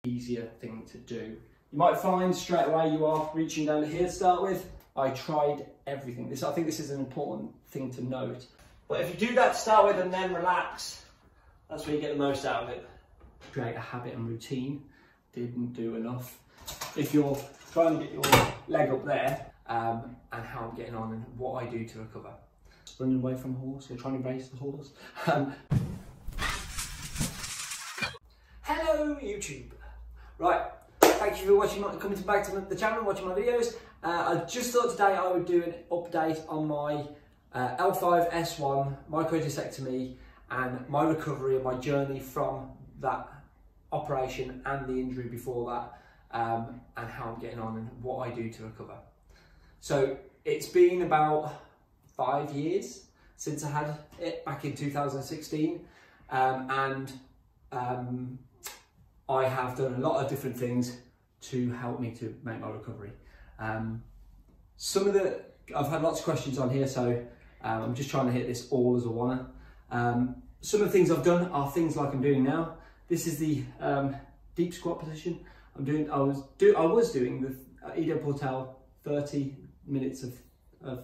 easier thing to do. You might find straight away you are reaching down here to start with. I tried everything. I think this is an important thing to note. But if you do that to start with and then relax, that's where you get the most out of it. Create a habit and routine. Didn't do enough. If you're trying to get your leg up there, and how I'm getting on and what I do to recover. Running away from a horse, or trying to race the horse. Hello YouTube. Right, thank you for watching, coming back to the channel and watching my videos. I just thought today I would do an update on my L5 S1 micro discectomy and my recovery and my journey from that operation and the injury before that, and how I'm getting on and what I do to recover. So it's been about 5 years since I had it back in 2016, and I have done a lot of different things to help me to make my recovery. I've had lots of questions on here, so I'm just trying to hit this all as a one. Some of the things I've done are things like I'm doing now. This is the deep squat position. I was doing the Ido Portal 30 minutes of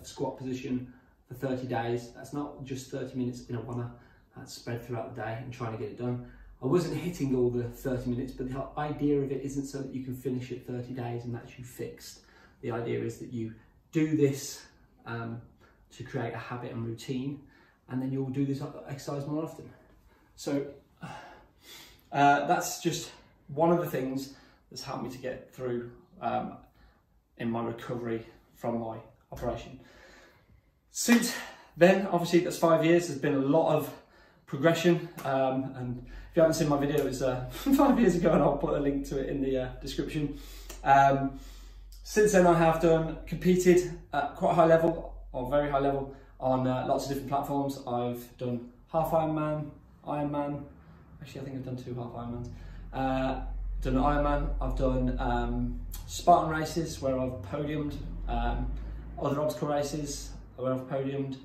squat position for 30 days. That's not just 30 minutes in a one. That's spread throughout the day and trying to get it done. I wasn't hitting all the 30 minutes, but the idea of it isn't so that you can finish it 30 days and that's you fixed. The idea is that you do this to create a habit and routine, and then you'll do this exercise more often. So that's just one of the things that's helped me to get through in my recovery from my operation. Since then, obviously that's 5 years, there's been a lot of progression, and if you haven't seen my video, it was 5 years ago, and I'll put a link to it in the description. Since then I have competed at quite a high level, or very high level, on lots of different platforms. I've done half Ironman, actually I think I've done 2 half Ironmans. Done Ironman, I've done Spartan races where I've podiumed, other obstacle races where I've podiumed.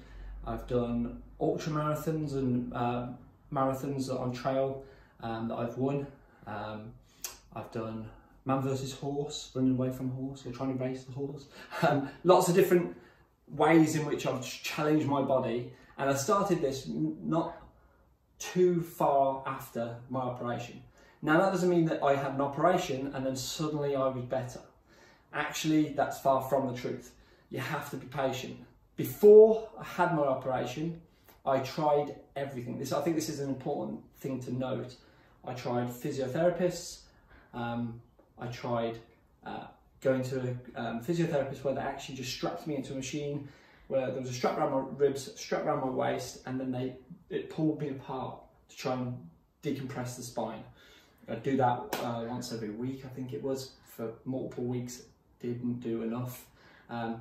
I've done ultra marathons and marathons on trail that I've won. I've done man versus horse, running away from a horse or trying to race the horse. Lots of different ways in which I've challenged my body, and I started this not too far after my operation. Now that doesn't mean that I had an operation and then suddenly I was better. Actually, that's far from the truth. You have to be patient. Before I had my operation, I tried everything. I think this is an important thing to note. I tried physiotherapists. I tried going to a physiotherapist where they actually just strapped me into a machine where there was a strap around my ribs, strap around my waist, and then it pulled me apart to try and decompress the spine. I'd do that once every week, I think it was, for multiple weeks. Didn't do enough. I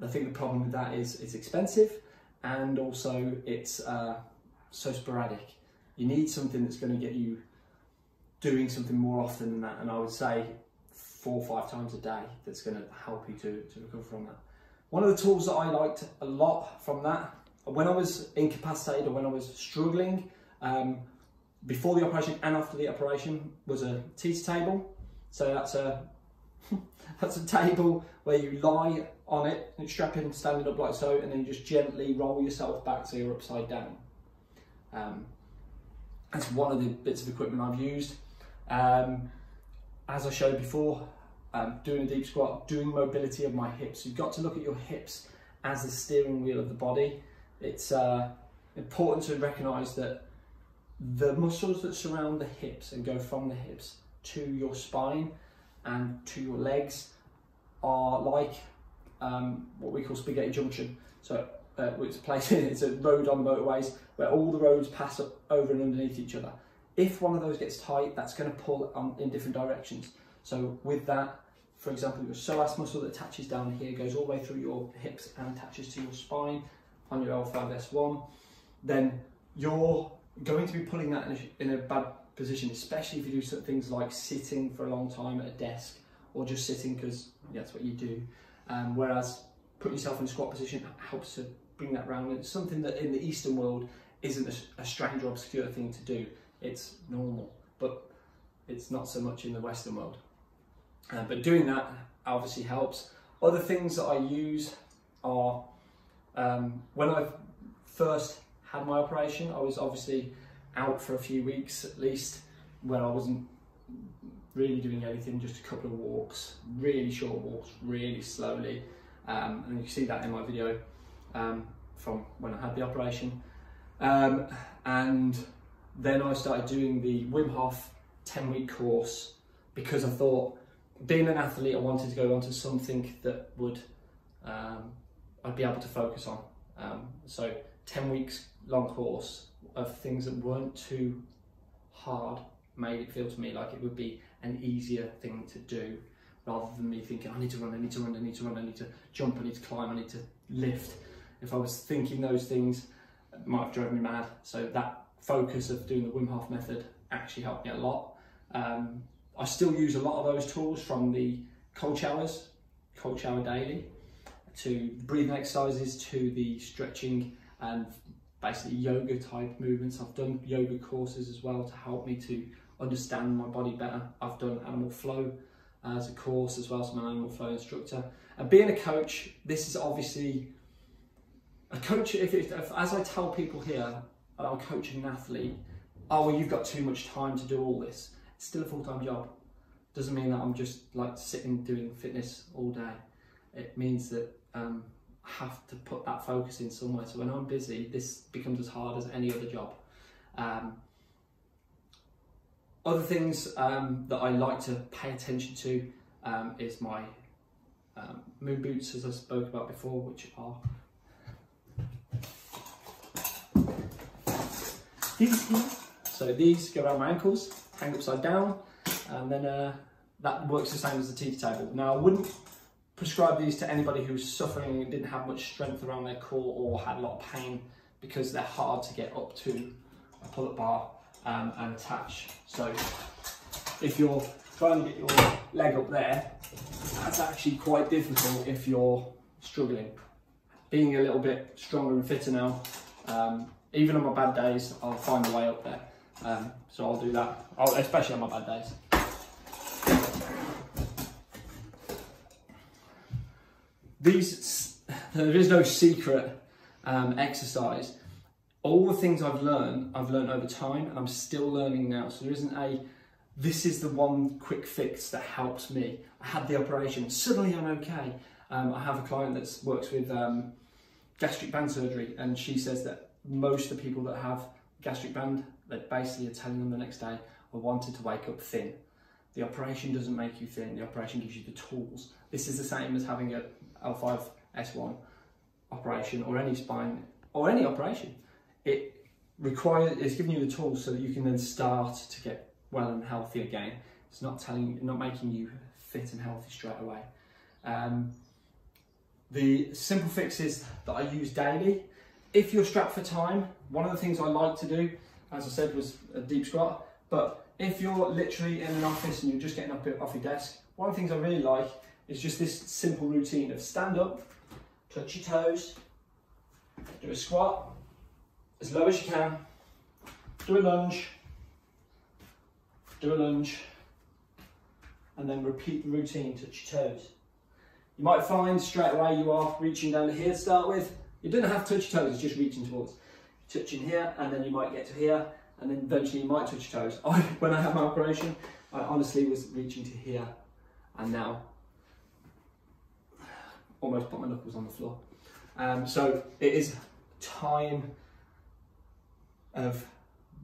think the problem with that is it's expensive, and also it's so sporadic. You need something that's going to get you doing something more often than that, and I would say 4 or 5 times a day that's going to help you to recover from that. One of the tools that I liked a lot from that, when I was incapacitated or when I was struggling, before the operation and after the operation, was a teeter table. So that's a table where you lie on it and strap in, standing up like so, and then you just gently roll yourself back so you're upside down. That's one of the bits of equipment I've used. As I showed before, doing a deep squat, doing mobility of my hips. You've got to look at your hips as the steering wheel of the body. It's important to recognise that the muscles that surround the hips and go from the hips to your spine and to your legs are like what we call spaghetti junction. So it's a road on motorways where all the roads pass up over and underneath each other. If one of those gets tight, that's going to pull in different directions. So with that, for example, your psoas muscle that attaches down here goes all the way through your hips and attaches to your spine on your L5 S1, then you're going to be pulling that in a bad position, especially if you do things like sitting for a long time at a desk, or just sitting because that's what you do. Whereas putting yourself in a squat position helps to bring that round. It's something that in the Eastern world isn't a strange or obscure thing to do. It's normal. But It's not so much in the Western world. But doing that obviously helps. Other things that I use are, when I first had my operation, I was obviously out for a few weeks at least, where I wasn't really doing anything, just a couple of walks, really short walks, really slowly. And you can see that in my video from when I had the operation. And then I started doing the Wim Hof 10-week course, because I thought, being an athlete, I wanted to go on to something that would I'd be able to focus on. So 10 weeks long course of things that weren't too hard made it feel to me like it would be an easier thing to do, rather than me thinking, I need to run, I need to run, I need to run, I need to jump, I need to climb, I need to lift. If I was thinking those things, it might have driven me mad. So that focus of doing the Wim Hof method actually helped me a lot. I still use a lot of those tools, from the cold shower daily, to breathing exercises, to the stretching and basically yoga type movements. I've done yoga courses as well to help me to understand my body better. I've done animal flow as a course as well, so I'm an animal flow instructor. And being a coach, this is obviously a coach. If as I tell people here, I'm coaching an athlete, oh well, you've got too much time to do all this. It's still a full-time job. Doesn't mean that I'm just like sitting doing fitness all day. It means that I have to put that focus in somewhere. So when I'm busy, this becomes as hard as any other job. Other things that I like to pay attention to is my moon boots, as I spoke about before, which are these here. So these go around my ankles, hang upside down, and then that works the same as the teeter table. Now, I wouldn't prescribe these to anybody who's suffering and didn't have much strength around their core, or had a lot of pain, because they're hard to get up to a pull-up bar and attach. So if you're trying to get your leg up there, that's actually quite difficult if you're struggling. Being a little bit stronger and fitter now, even on my bad days, I'll find a way up there. So I'll do that, especially on my bad days. There is no secret exercise. All the things I've learned over time, and I'm still learning now. So there isn't this is the one quick fix that helps me. I had the operation, suddenly I'm okay. I have a client that works with gastric band surgery, and she says that most of the people that have gastric band, they basically are telling them the next day, I wanted to wake up thin. The operation doesn't make you thin, the operation gives you the tools. This is the same as having a L5-S1 operation, or any spine, or any operation. It's giving you the tools so that you can then start to get well and healthy again. It's not making you fit and healthy straight away. The simple fixes that I use daily, if you're strapped for time, one of the things I like to do, as I said, was a deep squat. But if you're literally in an office and you're just getting up off your desk, one of the things I really like is just this simple routine of stand up, touch your toes, do a squat as low as you can, do a lunge, and then repeat the routine, touch your toes. You might find straight away you are reaching down to here to start with. You don't have to touch your toes, it's just reaching towards. Touching here, and then you might get to here, and then eventually you might touch your toes. When I had my operation, I honestly was reaching to here, and now almost put my knuckles on the floor. So it is time of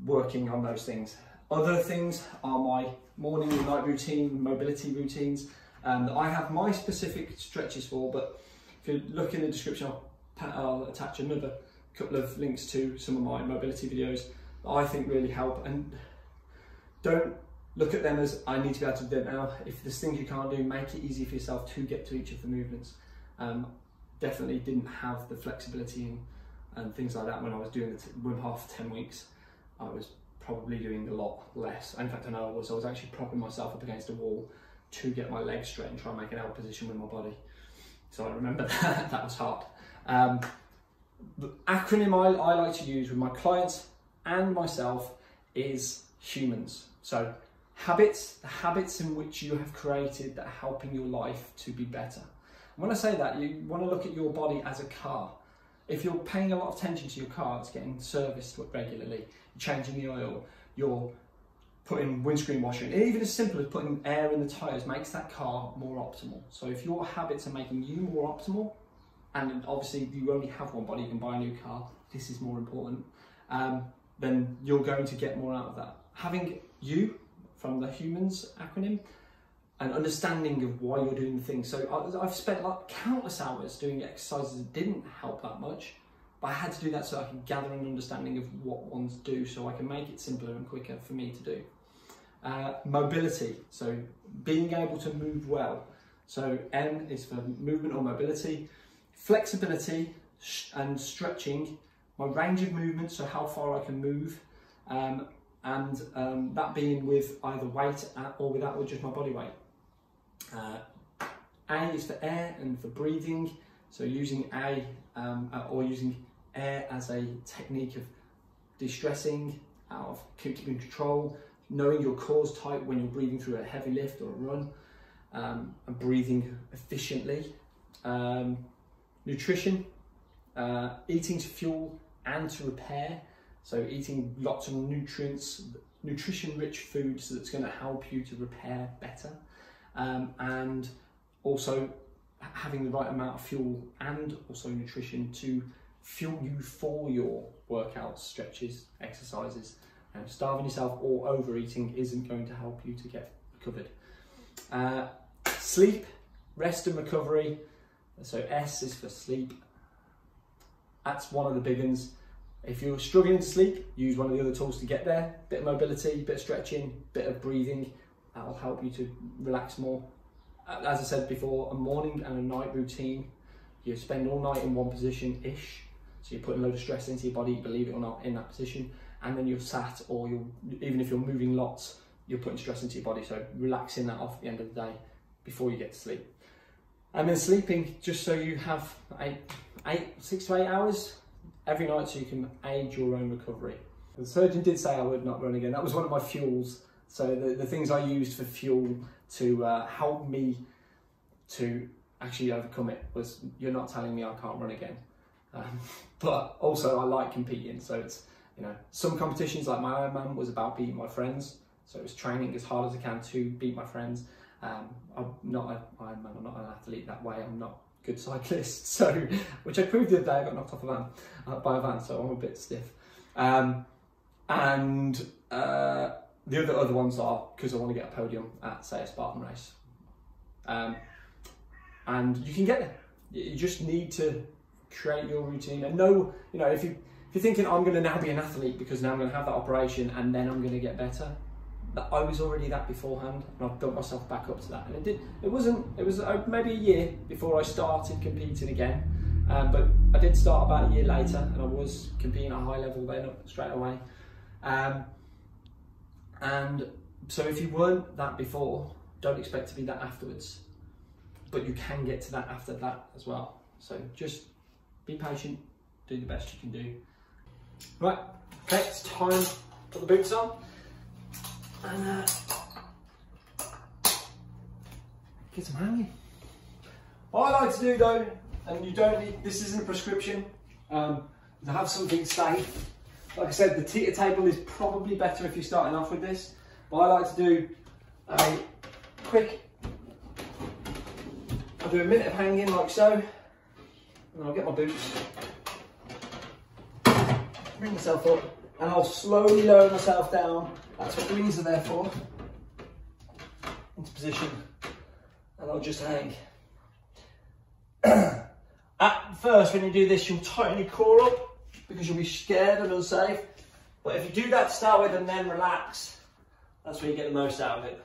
working on those things. Other things are my morning and night routine, mobility routines, that I have my specific stretches for, but if you look in the description, I'll attach another couple of links to some of my mobility videos that I think really help. And don't look at them as I need to be able to do it now. If there's things you can't do, make it easy for yourself to get to each of the movements. Definitely didn't have the flexibility and things like that when I was doing the Wim Hof 10 weeks. I was probably doing a lot less. In fact, I know I was actually propping myself up against a wall to get my legs straight and try and make an L position with my body. So I remember that was hard. The acronym I like to use with my clients and myself is HUMANS. So Habits, the habits in which you have created that are helping your life to be better. And when I say that, you want to look at your body as a car. If you're paying a lot of attention to your car, it's getting serviced regularly, you're changing the oil, you're putting windscreen washer in, even as simple as putting air in the tyres makes that car more optimal. So if your habits are making you more optimal, and obviously you only have one body, you can buy a new car, this is more important, then you're going to get more out of that. Having you, from the humans acronym, an understanding of why you're doing the thing. So I've spent like countless hours doing exercises that didn't help that much, but I had to do that so I could gather an understanding of what ones do, so I can make it simpler and quicker for me to do. Mobility, so being able to move well. So M is for movement or mobility. Flexibility and stretching, my range of movement, so how far I can move, and that being with either weight or without, or just my body weight. A is for air and for breathing, so using A or using air as a technique of de-stressing, out of keeping control, knowing your core's tight when you're breathing through a heavy lift or a run, and breathing efficiently. Nutrition, eating to fuel and to repair, so eating lots of nutrients, nutrition-rich foods that's going to help you to repair better, and also having the right amount of fuel and also nutrition to fuel you for your workouts, stretches, exercises. Starving yourself or overeating isn't going to help you to get recovered. Sleep, rest and recovery. So S is for sleep. That's one of the big ones. If you're struggling to sleep, use one of the other tools to get there. Bit of mobility, bit of stretching, bit of breathing. That'll help you to relax more. As I said before, a morning and a night routine. You spend all night in one position-ish. So you're putting a load of stress into your body, believe it or not, in that position. And then you're sat, or even if you're moving lots, you're putting stress into your body. So relaxing that off at the end of the day before you get to sleep. And then sleeping, just so you have 6 to 8 hours every night, so you can aid your own recovery. The surgeon did say I would not run again. That was one of my fuels. So the things I used for fuel to help me to actually overcome it was, you're not telling me I can't run again. But also I like competing, so it's, you know, some competitions like my Ironman was about beating my friends, so it was training as hard as I can to beat my friends. I'm not an Ironman, I'm not an athlete that way, I'm not a good cyclist, so, which I proved the other day. I got knocked off by a van, so I'm a bit stiff. The other ones are because I want to get a podium at, say, a Spartan race. And you can get there. You just need to create your routine and know, you know, if you're thinking I'm going to now be an athlete because now I'm going to have that operation and then I'm going to get better, that I was already that beforehand, and I've built myself back up to that. And it was maybe a year before I started competing again, but I did start about a year later, and I was competing at a high level then straight away. And so if you weren't that before, don't expect to be that afterwards, but you can get to that after that as well. So just be patient, do the best you can do. Right, okay, it's time to put the boots on and get some hanging. What I like to do though, and you don't need, this isn't a prescription, to have something safe. Like I said, the teeter table is probably better if you're starting off with this, but I like to do a quick, I'll do a minute of hanging like so, and then I'll get my boots, bring myself up, and I'll slowly lower myself down. That's what the wings are there for, into position, and I'll just hang. At first, when you do this, you'll tighten your core up because you'll be scared and unsafe. But if you do that to start with and then relax, that's where you get the most out of it.